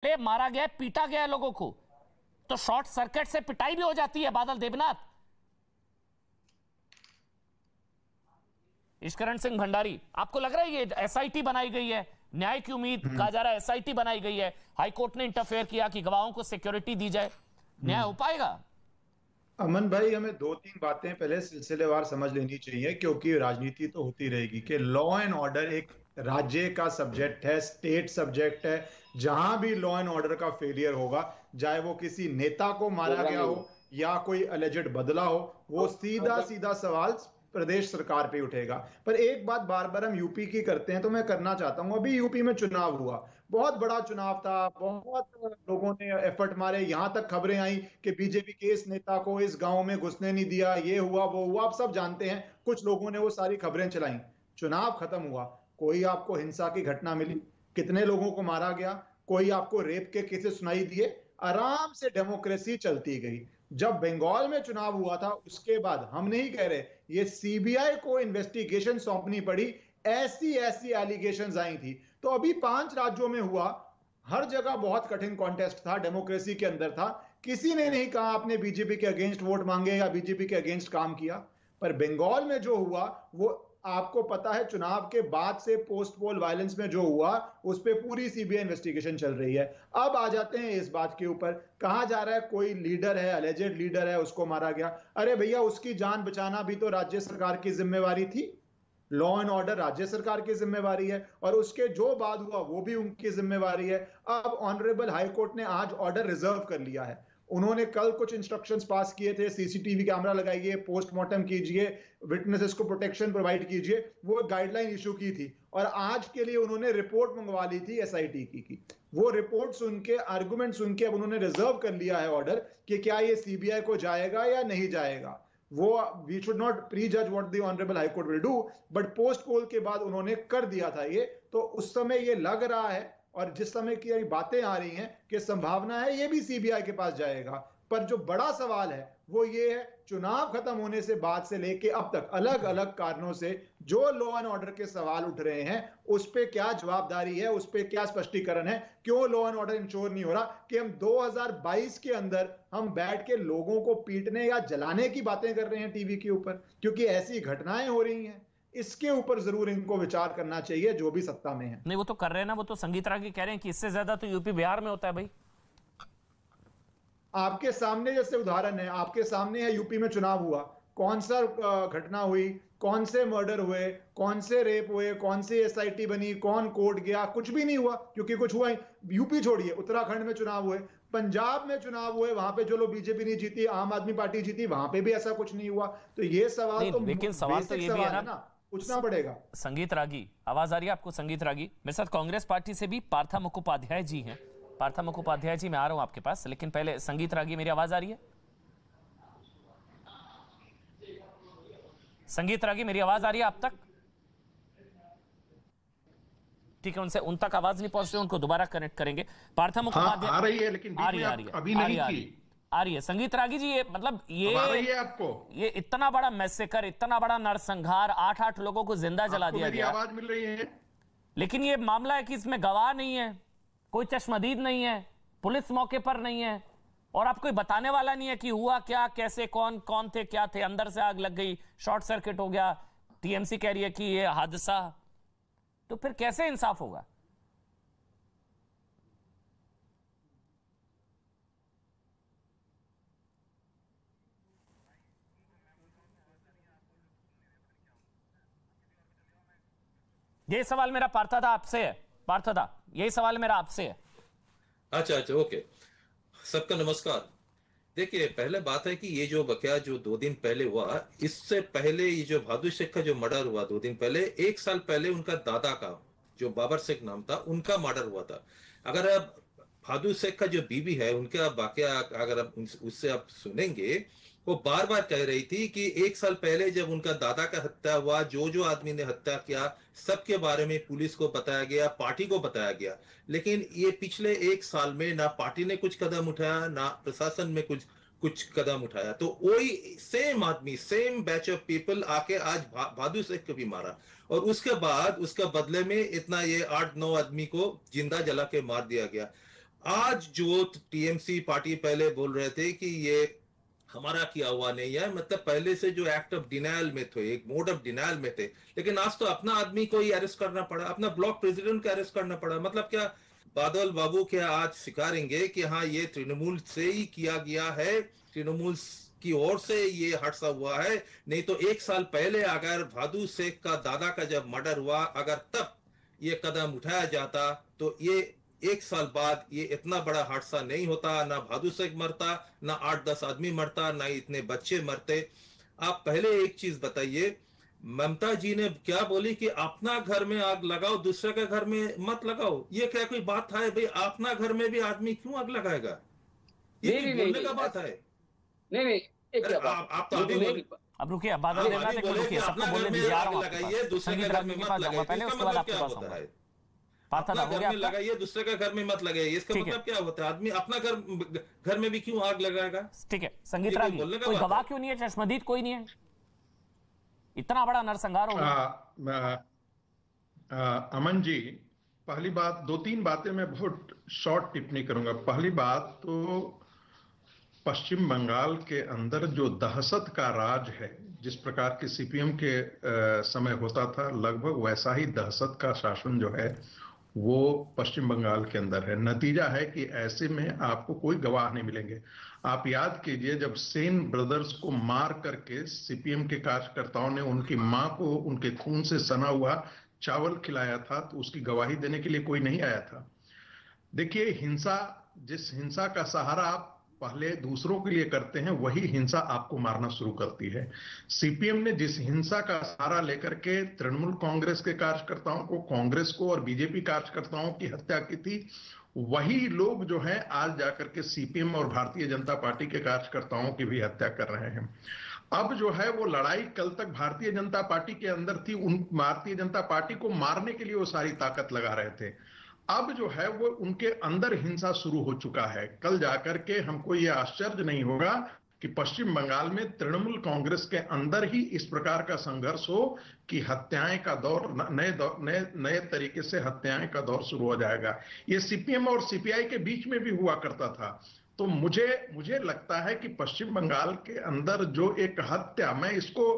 मारा गया है, पीटा गया है लोगों को, तो शॉर्ट सर्किट से पिटाई भी हो जाती है। बादल देवनाथ, ईश्वरण सिंह भंडारी, आपको लग रहा है ये एसआईटी बनाई गई है, न्याय की उम्मीद कहा जा रहा है, एसआईटी बनाई गई है, हाईकोर्ट ने इंटरफेयर किया कि गवाहों को सिक्योरिटी दी जाए, न्याय हो पाएगा? अमन भाई, हमें दो तीन बातें पहले सिलसिलेवार समझ लेनी चाहिए, क्योंकि राजनीति तो होती रहेगी कि लॉ एंड ऑर्डर एक राज्य का सब्जेक्ट है, स्टेट सब्जेक्ट है। जहां भी लॉ एंड ऑर्डर का फेलियर होगा, चाहे वो किसी नेता को मारा गया हो या कोई अलेजेड बदला हो, वो सीधा सीधा सवाल प्रदेश सरकार पे उठेगा। पर एक बात बार बार हम यूपी की करते हैं, तो मैं करना चाहता हूं। अभी यूपी में चुनाव हुआ, बहुत बड़ा चुनाव था, बहुत लोगों ने एफर्ट मारे, यहां तक खबरें आई कि बीजेपी के इस नेता को इस गांव में घुसने नहीं दिया, ये हुआ वो हुआ, आप सब जानते हैं। कुछ लोगों ने वो सारी खबरें चलाई। चुनाव खत्म हुआ, कोई आपको हिंसा की घटना मिली? कितने लोगों को मारा गया? कोई आपको रेप के केसेस सुनाई दिए? आराम से डेमोक्रेसी चलती गई। जब बंगाल में चुनाव हुआ था, उसके बाद हम नहीं कह रहे, ये सीबीआई को इन्वेस्टिगेशन सौंपनी पड़ी, ऐसी ऐसी एलिगेशंस आई थी। तो अभी 5 राज्यों में हुआ, हर जगह बहुत कठिन कॉन्टेस्ट था, डेमोक्रेसी के अंदर था। किसी ने नहीं कहा आपने बीजेपी के अगेंस्ट वोट मांगे या बीजेपी के अगेंस्ट काम किया। पर बंगाल में जो हुआ, वो आपको पता है, चुनाव के बाद से पोस्ट पोल वायलेंस में जो हुआ, उस पर पूरी सीबीआई इन्वेस्टिगेशन चल रही है। अब आ जाते हैं इस बात के ऊपर, कहा जा रहा है कोई लीडर है, अलेजेड लीडर है, उसको मारा गया। अरे भैया, उसकी जान बचाना भी तो राज्य सरकार की जिम्मेवारी थी। लॉ एंड ऑर्डर राज्य सरकार की जिम्मेवारी है, और उसके जो बाद हुआ वो भी उनकी जिम्मेवारी है। अब ऑनरेबल हाई कोर्ट ने आज ऑर्डर रिजर्व कर लिया है। उन्होंने कल कुछ इंस्ट्रक्शंस पास किए थे, सीसीटीवी कैमरा लगाइए, पोस्टमार्टम कीजिए, विटनेसेस को प्रोटेक्शन प्रोवाइड कीजिए, वो गाइडलाइन इशू की थी। और आज के लिए उन्होंने रिपोर्ट मंगवा ली थी एसआईटी की। वो रिपोर्ट सुन के, आर्गुमेंट सुन के, अब उन्होंने रिजर्व कर लिया है ऑर्डर कि क्या ये सीबीआई को जाएगा या नहीं जाएगा। वो वी शुड नॉट प्री जज what the honourable high court will do, but post पोल के बाद उन्होंने कर दिया था ये। तो उस समय ये लग रहा है, और जिस समय की बातें आ रही हैं कि संभावना है ये भी सीबीआई के पास जाएगा। पर जो बड़ा सवाल है वो ये है, चुनाव खत्म होने से बाद से लेके अब तक अलग अलग कारणों से जो लॉ एंड ऑर्डर के सवाल उठ रहे हैं, उस पे क्या जवाबदारी है, उस पे क्या स्पष्टीकरण है? क्यों लॉ एंड ऑर्डर इंश्योर नहीं हो रहा कि हम 2022 के अंदर हम बैठ के लोगों को पीटने या जलाने की बातें कर रहे हैं टीवी के ऊपर, क्योंकि ऐसी घटनाएं हो रही हैं। इसके ऊपर जरूर इनको विचार करना चाहिए, जो भी सत्ता में है। नहीं, वो तो कर रहे हैं ना, वो तो संगीत रागी कह रहे हैं कि इससे ज्यादा तो यूपी बिहार में होता है भाई। आपके सामने जैसे उदाहरण है, आपके सामने है, यूपी में चुनाव हुआ, कौन सा घटना हुई, कौन से मर्डर हुए, कौन से रेप हुए, कौन सी एसआईटी बनी, कौन कोर्ट गया? कुछ भी नहीं हुआ, क्योंकि कुछ हुआ ही। यूपी छोड़िए, उत्तराखंड में चुनाव हुए, पंजाब में चुनाव हुए, वहां पे जो लोग बीजेपी नहीं जीती, आम आदमी पार्टी जीती, वहां पे भी ऐसा कुछ नहीं हुआ। तो ये सवाल तो लेकिन सवाल तो ये भी है ना, पूछना पड़ेगा। संगीत रागी, आवाज आ रही है आपको? संगीत रागी, मेरे साथ कांग्रेस पार्टी से भी पार्था मुखोपाध्याय जी हैं। पार्था मुखोपाध्याय जी, मैं आ रहा हूं आपके पास, लेकिन पहले संगीत रागी, मेरी आवाज आ रही है? संगीत रागी, मेरी आवाज आ रही है आप तक? ठीक है, उन तक आवाज नहीं पहुंच रही, उनको दोबारा कनेक्ट करेंगे। पार्था मुखोपाध्याय, आ रही है, लेकिन आ रही है, अभी नहीं थी। आ रही है। संगीत रागी जी, ये मतलब ये आ रही है आपको? ये इतना बड़ा मैसेकर, इतना बड़ा नरसंहार, 8-8 लोगों को जिंदा जला दिया गया, आवाज मिल रही है? लेकिन ये मामला है कि इसमें गवाह नहीं है, कोई चश्मदीद नहीं है, पुलिस मौके पर नहीं है, और आप कोई बताने वाला नहीं है कि हुआ क्या, कैसे, कौन कौन थे, क्या थे, अंदर से आग लग गई, शॉर्ट सर्किट हो गया, टीएमसी कह रही है कि ये हादसा। तो फिर कैसे इंसाफ होगा? ये सवाल मेरा पार्था दा आपसे है। पार्था दा, यही सवाल मेरा आपसे है। अच्छा अच्छा, ओके। सबका नमस्कार। देखिए, पहले बात है कि ये जो बकाया जो 2 दिन पहले हुआ, इससे पहले ये जो बहादुर शेख का जो मर्डर हुआ 2 दिन पहले, 1 साल पहले उनका दादा का, जो बाबर शेख नाम था, उनका मर्डर हुआ था। अगर आप बहादुर शेख का जो बीवी है, उनका वाकया अगर आप उससे आप सुनेंगे, वो बार बार कह रही थी कि 1 साल पहले जब उनका दादा का हत्या हुआ, जो जो आदमी ने हत्या किया, सबके बारे में पुलिस को बताया गया, पार्टी को बताया गया। लेकिन ये पिछले 1 साल में ना पार्टी ने कुछ कदम उठाया, ना प्रशासन में कुछ कदम उठाया। तो वही सेम आदमी, सेम बैच ऑफ पीपल आके आज बहादुर शेख को भी मारा, और उसके बाद उसका बदले में इतना ये 8-9 आदमी को जिंदा जला के मार दिया गया। आज जो टीएमसी पार्टी पहले बोल रहे थे कि ये हमारा किया हुआ नहीं है, मतलब पहले से जो एक्ट ऑफ डिनायल में थे, एक मोड ऑफ डिनायल में थे, लेकिन आज तो अपना आदमी को ही अरेस्ट करना पड़ा, अपना ब्लॉक प्रेसिडेंट को अरेस्ट करना पड़ा। मतलब क्या बादल बाबू क्या आज स्वीकारेंगे कि हाँ ये तृणमूल से ही किया गया है, तृणमूल की ओर से ये हादसा हुआ है? नहीं तो एक साल पहले अगर भादु शेख का दादा का जब मर्डर हुआ, अगर तब ये कदम उठाया जाता तो ये एक साल बाद ये इतना बड़ा हादसा नहीं होता, ना भादु शेख मरता, ना 8-10 आदमी मरता, ना इतने बच्चे मरते। आप पहले एक चीज बताइए, ममता जी ने क्या बोली कि अपना घर में आग लगाओ, दूसरे के घर में मत लगाओ। ये क्या कोई बात है भाई? अपना घर में भी आदमी क्यों आग लगाएगा? ये नहीं, बोलने नहीं, का बात है? नहीं, आप तो अभी अब रुकिए, बादल देवनाथ एक मिनट रुकिए, सबको बोलने दीजिए, आ रहा हूं आपके पास। दूसरे के संगीत घर राग में के मत पास जाऊंगा लगाइए, पहले, इसका उसके बाद मतलब आपके क्या पास होता आऊंगा। है? पार्था अपना हो घर गया में आपका? लगाइए, दूसरे के घर में मत लगाइए, इसका ठीक है। मतलब क्या होता है? आदमी अपना घर में भी क्यों आग लगाएगा? ठीक है, संगीत ये रागी, बोलने का कोई बात गवाह है? क्यों नहीं है? चश्मदीद कोई नहीं है? इतना बड़ा नरसंहार हो गया। अमन जी, पहली बात, 2-3 बातें मैं बहुत शॉर्ट टिप्पणी करूंगा। पहली बात तो पश्चिम बंगाल के अंदर जो दहशत का राज है, जिस प्रकार की सीपीएम के समय होता था, लगभग वैसा ही दहशत का शासन जो है वो पश्चिम बंगाल के अंदर है। नतीजा है कि ऐसे में आपको कोई गवाह नहीं मिलेंगे। आप याद कीजिए, जब सेन ब्रदर्स को मार करके सीपीएम के कार्यकर्ताओं ने उनकी मां को उनके खून से सना हुआ चावल खिलाया था, तो उसकी गवाही देने के लिए कोई नहीं आया था। देखिए, जिस हिंसा का सहारा आप पहले दूसरों के लिए करते हैं, वही हिंसा आपको मारना शुरू करती है। सीपीएम ने जिस हिंसा का सहारा लेकर के तृणमूल कांग्रेस के कार्यकर्ताओं को, कांग्रेस को और बीजेपी कार्यकर्ताओं की हत्या की थी, वही लोग जो है आज जाकर के सीपीएम और भारतीय जनता पार्टी के कार्यकर्ताओं की भी हत्या कर रहे हैं। अब जो है वो लड़ाई कल तक भारतीय जनता पार्टी के अंदर थी, उन भारतीय जनता पार्टी को मारने के लिए वो सारी ताकत लगा रहे थे। अब जो है वो उनके अंदर हिंसा शुरू हो चुका है। कल जाकर के हमको ये आश्चर्य नहीं होगा कि पश्चिम बंगाल में तृणमूल कांग्रेस के अंदर ही इस प्रकार का संघर्ष हो कि हत्याएं का दौर, नए तरीके से हत्याएं का दौर शुरू हो जाएगा। ये सीपीएम और सीपीआई के बीच में भी हुआ करता था। तो मुझे लगता है कि पश्चिम बंगाल के अंदर जो एक हत्या, मैं इसको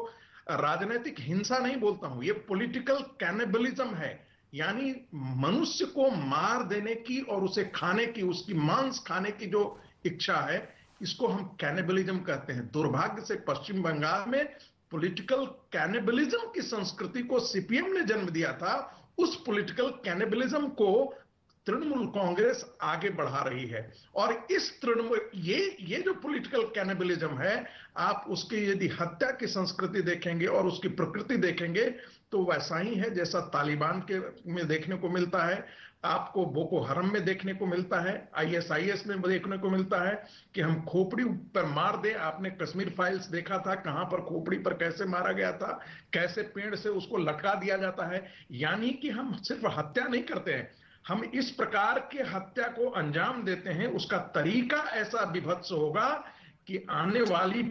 राजनीतिक हिंसा नहीं बोलता हूं, ये पॉलिटिकल कैनिबलिज्म है। यानी मनुष्य को मार देने की और उसे खाने की, उसकी मांस खाने की जो इच्छा है, इसको हम कैनिबलिज्म कहते हैं। दुर्भाग्य से पश्चिम बंगाल में पॉलिटिकल कैनिबलिज्म की संस्कृति को सीपीएम ने जन्म दिया था। उस पॉलिटिकल कैनिबलिज्म को तृणमूल कांग्रेस आगे बढ़ा रही है। और इस तृणमूल ये जो पॉलिटिकल कैनिबलिज्म है, आप उसकी यदि हत्या की संस्कृति देखेंगे और उसकी प्रकृति देखेंगे तो वैसा ही है जैसा तालिबान के में देखने को मिलता है, आपको बोको हरम में देखने को मिलता है, आईएसआईएस में देखने को मिलता है कि हम खोपड़ी पर मार दे। आपने कश्मीर फाइल्स देखा था, कहां पर खोपड़ी पर कैसे मारा गया था, कैसे पेड़ से उसको लटका दिया जाता है। यानी कि हम सिर्फ हत्या नहीं करते हैं, हम इस प्रकार के हत्या को अंजाम देते हैं, उसका तरीका ऐसा विभत्स होगा कि आने वाली